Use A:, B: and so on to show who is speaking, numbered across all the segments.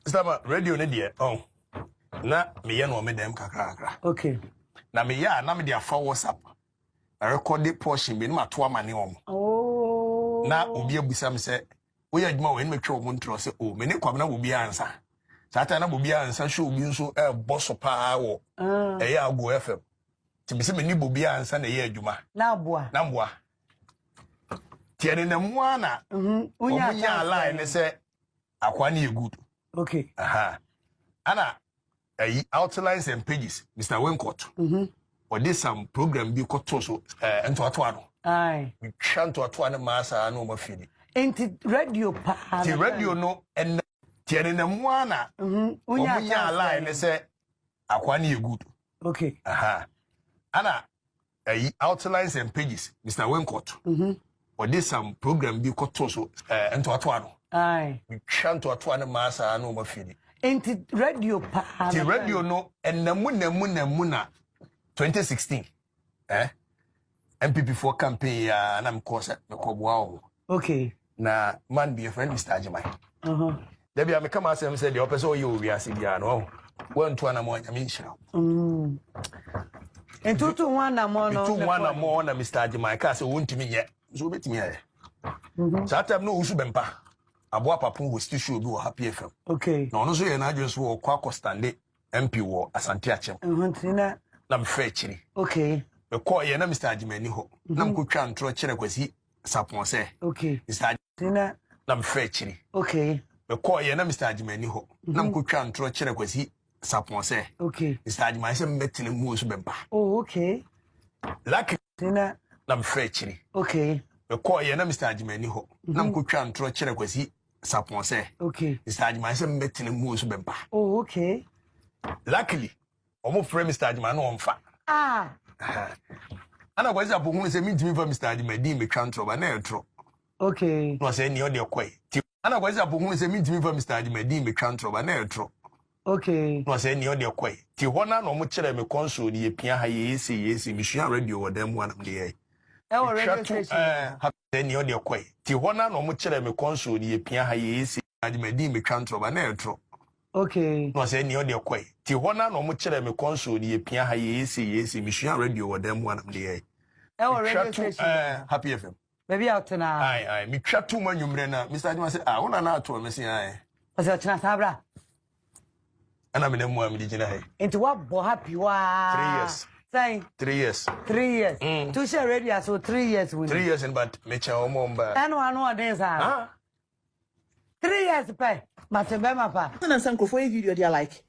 A: Sama radio ne de oh na me ye no me dem kakra.
B: Okay.
A: Na me ya na me de afa WhatsApp. A record portion bi na to amane om.
B: Oh.
A: Na obi abusa me se wo ya adwuma wo ne metwe wo ntro se oh me ne kwam na obi ansa. Sata na obi ansa hwe obi nso e boso pa wo. E ya Agbo FM. Ti bi se me ni obi ansa na ye adwuma.
B: Na boa.
A: Na boa. Tiene na mu ana. Omunya line ne se akwa na ye good.
B: Okay.
A: Aha. Ana outlines and pages, Mr. Wincott. Or this some program be called so into Atuano.
B: Aye.
A: We chant to Atuana Massa no mafini.
B: Ain't radio pa.
A: The radio no and Tiana Mwana. Omunya line they say Akwani good.
B: Okay.
A: Aha. Ana outlines and pages, Mr. Wincott. Or this some program be called so into Atuano.
B: Aye.
A: We chant to Atuana Massa no mafini.
B: Ain't radio pa.
A: The radio no and Namuna 2016. MPP4 campaign and I'm course at wow. Okay. Na man be a friend, Mr. Ajimai. There be a come out and said the opposite you we are seeing no. 1 to 1 more, I mean, shall. And
B: 2 to 1 more,
A: 2 1 more, Mr. Ajimai, cast a wound to me yet. So bit me. So I have no Usubempa. Abua Papu will still show you a happy FM. Okay. No, no, so you're not just walk Quaco Stanley MP war as Antiachem. Nam fetching. Okay. The call ye na Mr. Ajimani ho. Nam kuchan tro chere kwesi sapon se. Okay. Mr. Ajimani nam fetching. Okay. The call ye na Mr. Ajimani ho. Nam kuchan tro chere kwesi sapon se. Okay. Mr. Ajimani se metile mu so bempa. Oh, okay. Lucky nam fetching. Okay. The call ye na Mr. Ajimani ho. Nam kuchan tro chere kwesi sapon se. Okay. Mr. Ajimani se metile mu so bempa. Oh, okay. Luckily omo frame Mr. Ajimani on fa. Ah. Ana kwa za bohunu se mintimi fa Mr. Ajimani me twantro ba na etro. Okay. No say ni o de kwai. Ana kwa za bohunu se mintimi fa Mr. Ajimani me twantro ba na etro. Okay. No say ni o de kwai. Ti hona no mo kire me console ye pia ha yesi me hua radio wo dem wanam de ye. E wo radio station. Ha say ni o de kwai. Ti hona no mo kire me console ye pia ha yesi Ajimani me twantro ba na etro. Okay. No say ni o de kwai. Ti hona no mo kire me console ye pia ha yesi me hua radio wo dem wanam de ye. E wo radio station. Happy FM. Maybe out na. Aye me twa to manwumre na Mr. Ajima say ah wona na ato me say aye. Ose ochina sabra. Ana me nemu am di gina he. Into what bo happy wa. 3 years. Say 3 years. 3 years. To share radio so 3 years with. 3 years in but me cha omo mba. Anu dance ah. 3 years pay. Matembema pa.
C: Na sanko for a video they like.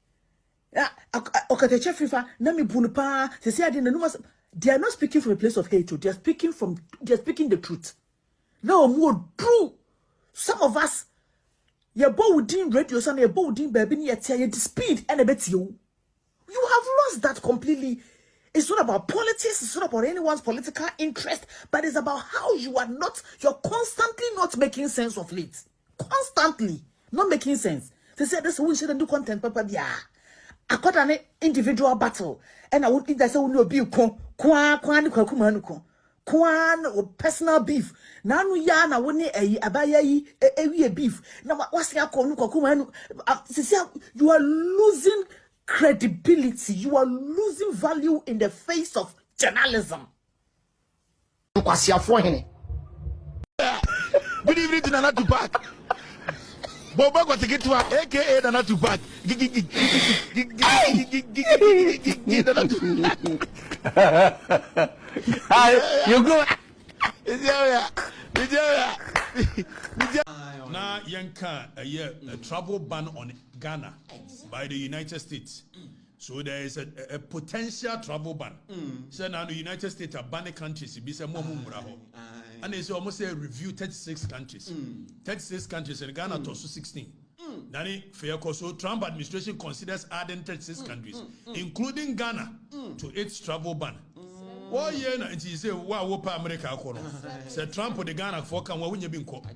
C: Okateche fifa na mi bunu pa. Se say ade na numa. They are not speaking from a place of hatred. They are speaking the truth. Now more true. Some of us, you bow within radio, son, you bow within baby, yet the speed and a bit you. You have lost that completely. It's not about politics. It's not about anyone's political interest, but it's about how you're constantly not making sense of it. Constantly not making sense. They said this we shouldn't do content, papa. Yeah. I got an individual battle, and I would think that no be personal beef. Now no ya na woni abaya yi beef. Now what's your you are losing credibility. You are losing value in the face of journalism.
D: Nkwasiafo Hene. Good evening to Nana Tupac. Boba got to get to aka Nana Tupac. You go.
E: Now, Yanka, a travel ban on Ghana by the United States. So there is a potential travel ban. So now the United States are banning countries. And they say almost a review 36 countries. 36 countries and Ghana to 16. Nani fair so Trump administration considers adding 36 countries, including Ghana, to its travel ban. Oh yeah, and she say, "Wow, Wopa America kono." Say Trump the Ghana for can when you been called.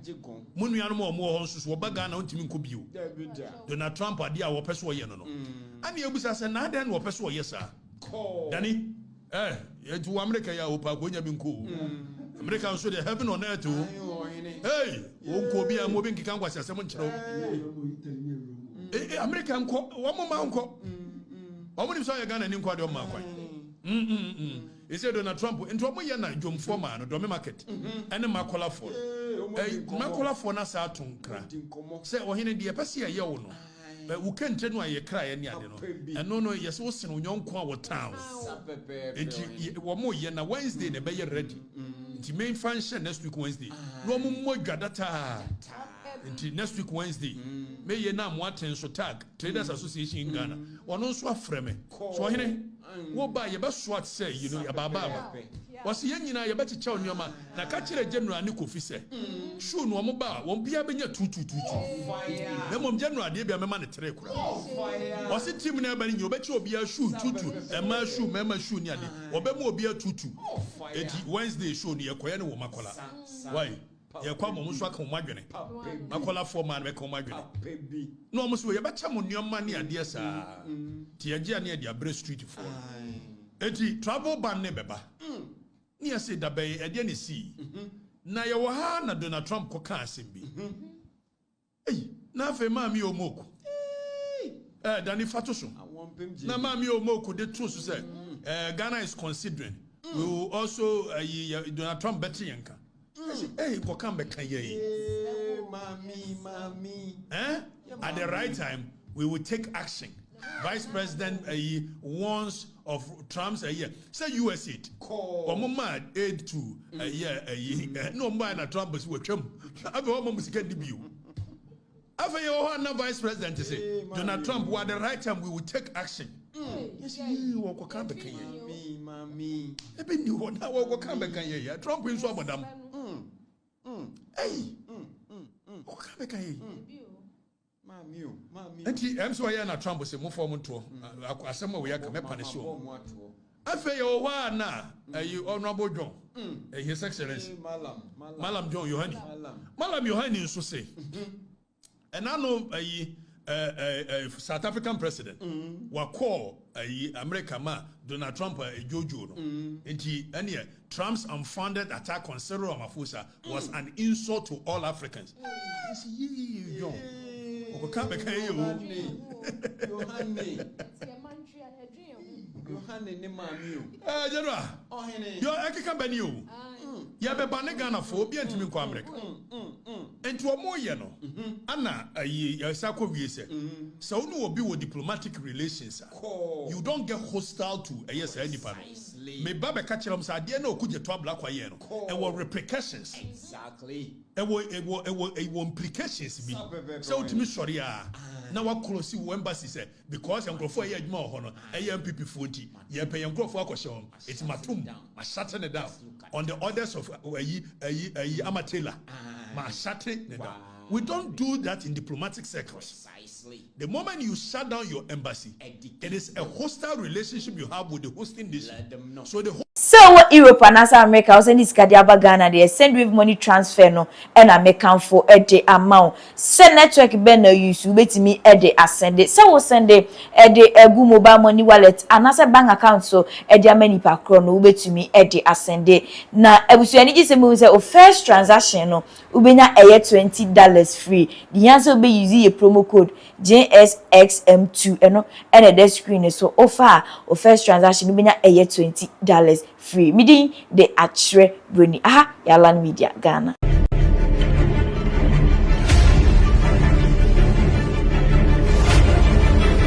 E: Munu yanu more horses. Woba Ghana on timin kubiu. Donald Trump adia wopeso yeno no. And you bisa say na den wopeso yesa. Danny, to America ya Wopa when you been cool. America show the heaven on earth too. Hey, won't be a moving Nkwasiafo chiro. American ko one more unko. Omuni so ye Ghana ni nkwade o ma kwan. He said Donald Trump into omo ye na dwom for man no do me market. Ene makola for. Makola for na sa atonkra. Say ohene de pese ye wo no. But we can't tell why you cry any other. And no, yes, what's in young Kwa town. One more year now, Wednesday, they be ready. The main function next week, Wednesday. No more gadata. Next week, Wednesday. May ye now want to tag Traders Association in Ghana. Or no swap frame. So, what by your best swat say, you know, your baba. Was young in a better chow your man. Now, catch a general Nico Fisse. Soon, one mobile won't be a benya 222. The mom general, dear, be a man at Trekura. Was it Tim never in your bet you be a shoe 22, a man shoe, mamma shoe near or Bemo be a 22. Wednesday show near Koyana Makola. Why? You come almost like on my journey. Makola for man, make on my journey. No, almost we about some on your money, and dear sir. Tiagia near the Abre Street for Eti travel ban nebeba. Near say the bay at the sea. Na ya wahana Donald Trump kokan simbi. Hey, na fe mami omoko. Dani Fatoso. Na mami omoko de truth say. Ghana is considering. We will also Donald Trump better yanka. Hey, kokan beka ye. Mami. At the right time, we will take action. Vice President warns of Trump's say US aid. Or mad aid to no man at Trump is with him. I've almost get debut. After your Vice President to say Donald Trump, at the right time we will take action. Yes, you will come back here. Mami. Even you will come back here. Trump will swap madam. Hey, come back here. Enti emso ya na Trump se mo form to asema we aka me punish o afa yo wa na honorable John his excellency Malam John Yohani Malam Yohani nso say and I know South African president wa call America ma Donald Trump Jojo no enti ene Trump's unfounded attack on Cyril Ramaphosa was an insult to all Africans. John Yohane ne mami o. General. Yo ekeka bani o. Ya be bane Ghana fo bi antimi kwa America. Enti omo ye no. Ana ya sako wie se. So no obi wo diplomatic relations. You don't get hostile to yes anyone. Me baba ka kire msa ade na okuje to abla kwa ye no. E wo repercussions. Exactly. E wo implications bi. So ultimate sorry na wa close wo embassy say because enkrofo ye adwuma ho no MPP 40 ye pay enkrofo akohye it's matum ma shut it down on the orders of Amatela ma shut it down. We don't do that in diplomatic circles. Precisely. The moment you shut down your embassy, it is a hostile relationship you have with the hosting nation. So the
F: so what Europe and America was in this Kadiaba Ghana they send with money transfer no and American for a day amount. Send network ben no use wait me a day ascend it. So we send a day a good mobile money wallet and as a bank account so a day many per chrono wait to me a day ascend it. Now I was any just say first transaction no ubenya a $20 free. The answer be using a promo code JSXM2 and a screen so offer or first transaction ubenya a $20 free. Meeting the Atre Bruni. Yalan Media Ghana.